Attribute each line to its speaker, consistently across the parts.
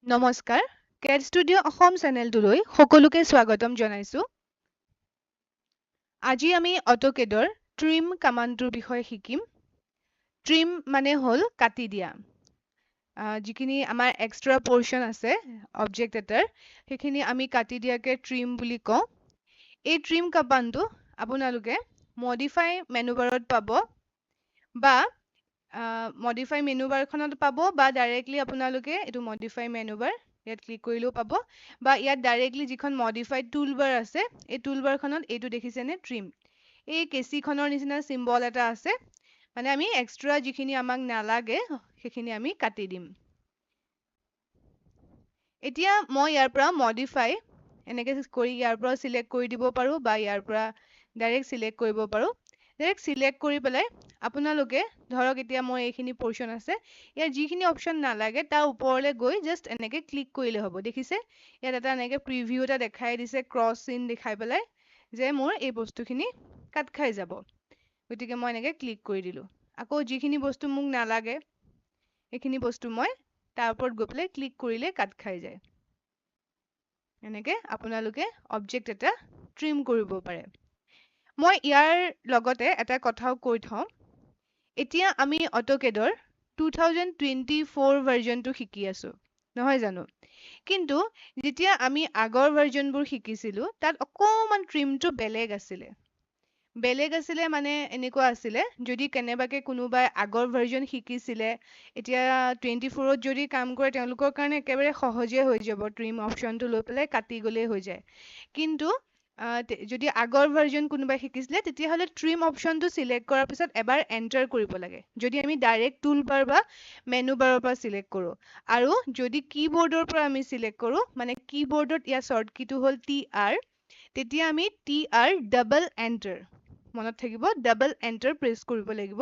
Speaker 1: নমস্কাৰ কেট ষ্টুডিঅ' অসম চেনেলটোলৈ সকলোকে স্বাগতম জনাইছোঁ। আজি আমি অটোকেডৰ ট্ৰিম কমাণ্ডটোৰ বিষয়ে শিকিম। ট্ৰিম মানে হ'ল কাটি দিয়া। যিখিনি আমাৰ এক্সট্ৰা পৰ্চন আছে অবজেক্ট এটাৰ সেইখিনি আমি কাটি দিয়াকে ট্ৰিম বুলি কওঁ। এই ট্ৰিম কমাণ্ডটো আপোনালোকে মডিফাই মেনু বাৰত পাব বা মডিফাই মেনু বাৰখনত পাব বা ডাইৰেক্টলি আপোনালোকে এইটো মডিফাই মেনু বাৰ ইয়াত ক্লিক কৰিলেও পাব বা ইয়াত ডাইৰেক্টলি যিখন মডিফাইড টুল বাৰ আছে এই টুল বাৰখনত এইটো দেখিছেনে ট্ৰিম এই কেঁচিখনৰ নিচিনা চিম্বল এটা আছে মানে আমি এক্সট্ৰা যিখিনি আমাক নালাগে সেইখিনি আমি কাটি দিম। এতিয়া মই ইয়াৰ পৰা মডিফাই এনেকৈ কৰি ইয়াৰ পৰা চিলেক্ট কৰি দিব পাৰোঁ বা ইয়াৰ পৰা ডাইৰেক্ট চিলেক্ট কৰিব পাৰোঁ। ডাইৰেক্ট চিলেক্ট কৰি পেলাই আপোনালোকে ধৰক এতিয়া মোৰ এইখিনি পৰ্চন আছে ইয়াৰ যিখিনি অপশ্যন নালাগে তাৰ ওপৰলৈ গৈ জাষ্ট এনেকৈ ক্লিক কৰিলে হ'ব। দেখিছে ইয়াত এটা এনেকৈ প্ৰিভিউ এটা দেখাই দিছে ক্ৰছ চিন দেখাই পেলাই যে মোৰ এই বস্তুখিনি কাট খাই যাব। গতিকে মই এনেকৈ ক্লিক কৰি দিলোঁ। আকৌ যিখিনি বস্তু মোক নালাগে সেইখিনি বস্তু মই তাৰ ওপৰত গৈ পেলাই ক্লিক কৰিলে কাট খাই যায়। এনেকৈ আপোনালোকে অবজেক্ট এটা ট্ৰিম কৰিব পাৰে। মই ইয়াৰ লগতে এটা কথাও কৈ থওঁ। এতিয়া আমি অটোকেডৰ 2024 ভাৰ্জনটো শিকি আছোঁ নহয় জানো? কিন্তু যেতিয়া আমি আগৰ ভাৰ্জনবোৰ শিকিছিলোঁ তাত অকণমান ট্ৰিমটো বেলেগ আছিলে মানে এনেকুৱা আছিলে যদি কেনেবাকৈ কোনোবাই আগৰ ভাৰ্জন শিকিছিলে এতিয়া 24ত যদি কাম কৰে তেওঁলোকৰ কাৰণে একেবাৰে সহজে হৈ যাব ট্ৰিম অপশ্যনটো লৈ পেলাই কাটি গ'লেই হৈ যায়। কিন্তু যদি আগৰ ভাৰ্জন কোনোবাই শিকিছিলে তেতিয়াহ'লে ট্ৰিম অপশ্যনটো চিলেক্ট কৰাৰ পিছত এবাৰ এণ্টাৰ কৰিব লাগে যদি আমি ডাইৰেক্ট টুল বাৰ বা মেনু বাৰৰ পৰা চিলেক্ট কৰোঁ। আৰু যদি কীবৰ্ডৰ পৰা আমি চিলেক্ট কৰোঁ মানে কীবৰ্ডত ইয়াৰ শ্বৰ্ট কীটো হ'ল TR তেতিয়া আমি TR ডাবল এণ্টাৰ মনত থাকিব ডাবল এণ্টাৰ প্ৰেছ কৰিব লাগিব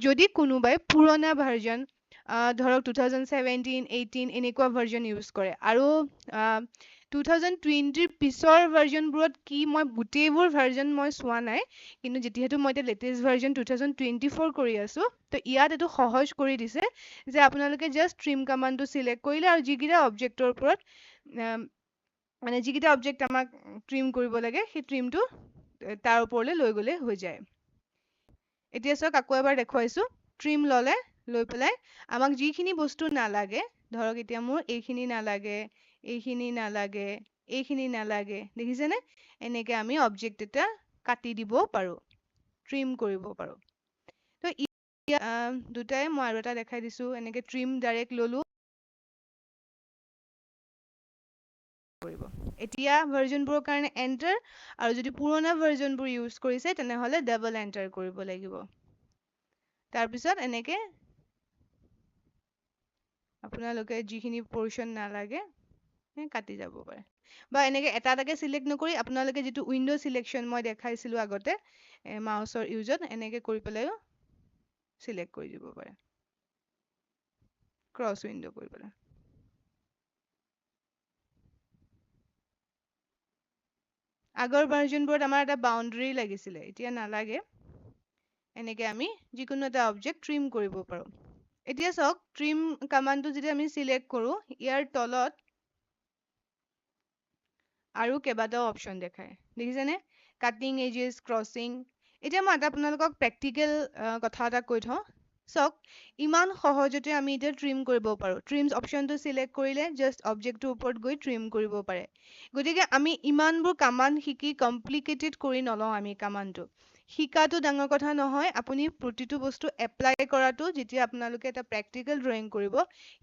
Speaker 1: যদি কোনোবাই পুৰণা ভাৰ্জন ধৰক 2017, 18 এনেকুৱা ভাৰ্জন ইউজ কৰে আৰু 2020ৰ পিছৰ ভাৰ্জনবোৰত কি মই গোটেইবোৰ ভাৰ্জন মই চোৱা নাই কিন্তু যিহেতু মই এতিয়া লেটেষ্ট ভাৰ্জন 2024 কৰি আছোঁ তো ইয়াত এইটো সহজ কৰি দিছে যে আপোনালোকে জাষ্ট ট্ৰিম কমাণ্ডটো চিলেক্ট কৰিলে আৰু যিকেইটা অবজেক্টৰ ওপৰত মানে যিকেইটা অবজেক্ট আমাক ট্ৰিম কৰিব লাগে সেই ট্ৰিমটো তাৰ ওপৰলৈ লৈ গ'লে হৈ যায়। এতিয়া চাওক আকৌ এবাৰ দেখুৱাইছোঁ ট্ৰিম লৈ পেলাই আমাক যিখিনি বস্তু নালাগে ধৰক এতিয়া মোৰ এইখিনি নালাগে দেখিছেনে এনেকৈ আমি অবজেক্ট এটা কাটি দিব পাৰোঁ ট্ৰিম কৰিব পাৰোঁ। তো দুটাই মই আৰু এটা দেখাই দিছোঁ এনেকৈ ট্ৰিম ডাইৰেক্ট ল'লোঁ এতিয়া ভাৰ্জনবোৰৰ কাৰণে এণ্টাৰ আৰু যদি পুৰণা ভাৰ্জনবোৰ ইউজ কৰিছে তেনেহ'লে ডাবল এণ্টাৰ কৰিব লাগিব। তাৰপিছত এনেকৈ আপোনালোকে যিখিনি পৰ্চন নালাগে কাটি যাব পাৰে বা এনেকৈ এটা এটাকৈ চিলেক্ট নকৰি আপোনালোকে যিটো উইণ্ড' চিলেকশ্যন মই দেখাইছিলোঁ আগতে মাউচৰ ইউজত এনেকৈ কৰি পেলাইও চিলেক্ট কৰি দিব পাৰে ক্ৰছ উইণ্ড' কৰি পেলাই। আগৰ ভাৰ্জনবোৰত আমাৰ এটা বাউণ্ডেৰী লাগিছিলে এতিয়া নালাগে এনেকৈ আমি যিকোনো এটা অবজেক্ট ট্ৰিম কৰিব পাৰোঁ। এতিয়া চাওক ট্ৰিম কমাণ্ডটো যেতিয়া আমি চিলেক্ট কৰোঁ ইয়াৰ তলত আৰু কেইবাটাও অপশ্যন দেখায় দেখিছেনে কাটিং এজেছ ক্ৰছিং। এতিয়া মই এটা আপোনালোকক প্ৰেক্টিকেল কথা এটা কৈ থওঁ চাওক ইমান সহজতে আমি এতিয়া ট্ৰিম কৰিব পাৰোঁ ট্ৰিমছ অপশ্যনটো চিলেক্ট কৰিলে জাষ্ট অবজেক্টটোৰ ওপৰত গৈ ট্ৰিম কৰিব পাৰে। গতিকে আমি ইমানবোৰ কামাণ্ড শিকি কমপ্লিকেটেড কৰি নলওঁ আমি কামাণ্ডটো শিকাটো ডাঙৰ কথা নহয় আপুনি প্ৰতিটো বস্তু এপ্লাই কৰাটো যেতিয়া আপোনালোকে এটা প্ৰেক্টিকেল ড্ৰয়িং কৰিব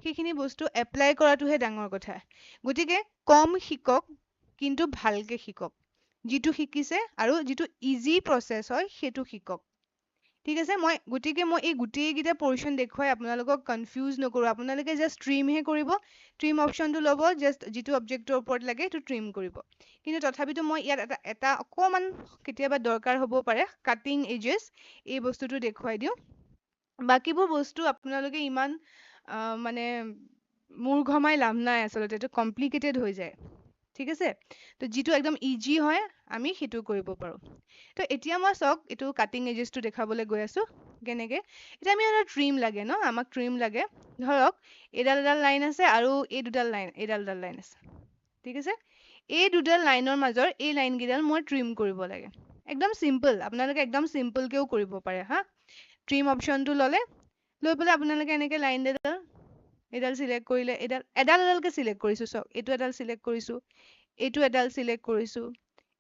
Speaker 1: সেইখিনি বস্তু এপ্লাই কৰাটোহে ডাঙৰ কথা। গতিকে কম শিকক কিন্তু ভালকৈ শিকক যিটো শিকিছে আৰু যিটো ইজি প্ৰচেছ হয় সেইটো শিকক। ঠিক আছে গতিকে মই এই গোটেইকেইটা পৰ্চন দেখুৱাই আপোনালোকক কনফিউজ নকৰোঁ আপোনালোকে জাষ্ট ট্ৰিমহে কৰিব ট্ৰিম অপশ্যনটো ল'ব জাষ্ট যিটো অবজেক্টৰ ওপৰত লাগে সেইটো ট্ৰিম কৰিব। কিন্তু তথাপিতো মই ইয়াত এটা অকণমান কেতিয়াবা দৰকাৰ হ'ব পাৰে কাটিং এজেছ এই বস্তুটো দেখুৱাই দিওঁ বাকীবোৰ বস্তু আপোনালোকে ইমান মানে মূৰ ঘমাই লাভ নাই আচলতে এইটো কমপ্লিকেটেড হৈ যায়। ঠিক আছে তো যিটো একদম ইজি হয় আমি সেইটো কৰিব পাৰো তো এতিয়া মই চাওক এইটো কাটিং এজেছটো দেখাবলৈ গৈ আছো কেনেকে এতিয়া আমি এটা ট্ৰিম লাগে ন আমাক ট্ৰিম লাগে ধৰক এডাল এডাল লাইন আছে আৰু এই দুডাল লাইন এডাল এডাল লাইন আছে ঠিক আছে এই দুডাল লাইনৰ মাজৰ এই লাইন কেইডাল মই ট্ৰিম কৰিব লাগে একদম সিম্পল আপোনালোকে একদম সিম্পল কেও কৰিব পাৰে হা ট্ৰিম অপচনটো ললে লৈ পেলাই আপোনালোকে এনেকে লাইন এডাল এডাল সিলেক্ট কৰিলে এডাল এডাল এডালকে সিলেক্ট কৰিছো চাওক এইটো এডাল সিলেক্ট কৰিছো এইটো এডাল সিলেক্ট কৰিছো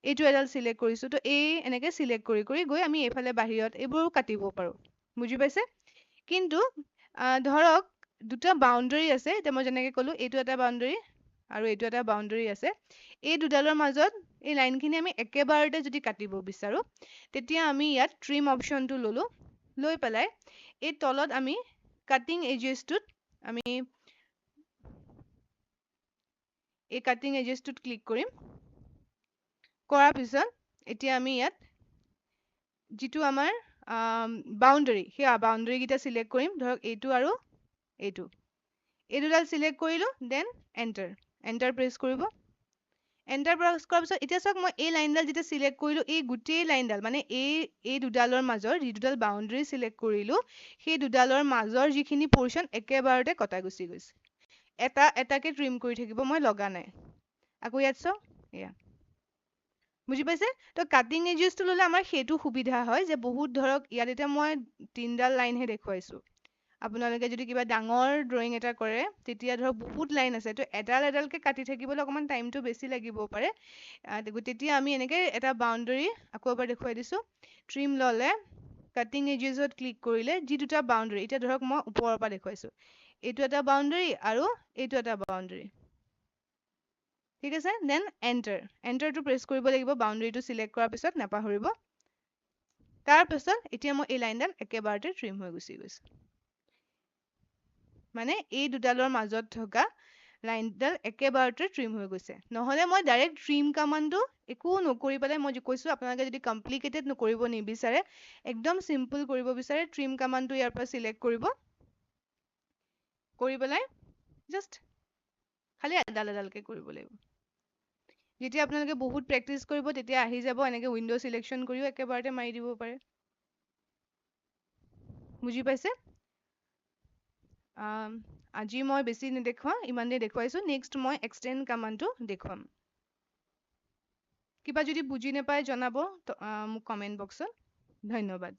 Speaker 1: এইটো এডাল সিলেক্ট কৰিছো তো এই এনেকে সিলেক্ট কৰি কৰি গৈ আমি এইফালে বাহিৰত এইবোৰো কাটিব পাৰো বুজি পাইছে কিন্তু ধৰক দুটা বাউণ্ডাৰী আছে এতিয়া মই যেনেকে ক'লো এইটো এটা বাউণ্ডাৰী আৰু এইটো এটা বাউণ্ডাৰী আছে এই দুডালৰ মাজত এই লাইনখিনি আমি একেবাৰতে যদি কাটিব বিচাৰো তেতিয়া আমি ইয়াত ট্ৰিম অপচনটো ললো লৈ পেলাই এই তলত আমি কাটিং এজেছটোত আমি এই কাটিং এজেছটোত ক্লিক কৰিম কৰাৰ পিছত এতিয়া আমি ইয়াত যিটো আমাৰ বাউণ্ডাৰী সেই বাউণ্ডাৰী কেইটা সিলেক্ট কৰিম ধৰক এইটো আৰু এইটো এই দুডাল সিলেক্ট কৰিলো দেন এন্টাৰ এন্টাৰ প্ৰেছ কৰিব এন্টাৰ প্ৰেছ কৰাৰ পিছত এতিয়া চাওক মই এই লাইনডাল যেতিয়া সিলেক্ট কৰিলো এই গোটেই লাইনডাল মানে এই দুডালৰ মাজৰ যি দুডাল বাউণ্ডাৰী সিলেক্ট কৰিলো সেই দুডালৰ মাজৰ যিখিনি পোৰ্শন একেবাৰতে কটা গুচি গৈছে এটা এটাকে ট্ৰিম কৰি থাকিব মই লগা নাই আকৌ ইয়াত চাওক এয়া বুজি পাইছে তো কাটিং এজেছটো ললে আমাৰ সেইটো সুবিধা হয় যে বহুত ধৰক ইয়াত এতিয়া মই তিনডাল লাইনহে দেখুৱাইছো আপোনালোকে যদি কিবা ডাঙৰ ড্ৰয়িং এটা কৰে তেতিয়া ধৰক বহুত লাইন আছে তো এডাল এডালকে কাটি থাকিবলৈ অকমান টাইমটো বেছি লাগিব পাৰে তেতিয়া আমি এনেকে এটা বাউণ্ডাৰী আকৌ এবাৰ দেখুৱাই দিছো ট্ৰিম ললে কাটিং এজেছত ক্লিক কৰিলে যি দুটা বাউণ্ডাৰী এতিয়া ধৰক মই ওপৰৰ পৰা দেখুৱাইছো এইটো এটা বাউণ্ডাৰী আৰু এইটো এটা বাউণ্ডাৰী ঠিক আছে দেন এন্টাৰ এন্টাৰটো প্ৰেছ কৰিব লাগিব বাউণ্ডাৰীটো সিলেক্ট কৰাৰ পিছত নাপাহৰিব তাৰ পিছত এতিয়া মই এই লাইনডাল একেবাৰতে ট্ৰিম হৈ গুচি গৈছে মানে এই দুডালৰ মাজত থকা লাইনডাল একেবাৰতে ট্ৰিম হৈ গৈছে নহলে মই ডাইৰেক্ট ট্ৰিম কমাণ্ডটো একো নকৰি পেলাই মই কৈছো আপোনালোকে যদি কমপ্লিকেটেড নকৰিব নিবিচাৰে একদম সিম্পল কৰিব বিচাৰে ট্ৰিম কমাণ্ডটো ইয়াৰ পৰা সিলেক্ট কৰিব কৰি পেলাই জাষ্ট খালি এডাল এডালকে কৰিব লাগিব যেতিয়া আপোনালোকে বহুত প্ৰেক্টিচ কৰিব তেতিয়া আহি যাব এনেকে উইন্ডো সিলেকশ্যন কৰিও একেবাৰতে মাৰি দিব পাৰে বুজি পাইছে আজি মই বেছি নেদেখুৱা ইমানে দেখুৱাইছো নেক্সট মই এক্সটেন্ড কমাণ্ডটো দেখুৱাম কিবা যদি বুজি নাপায় জনাব মোক কমেন্ট বক্সত ধন্যবাদ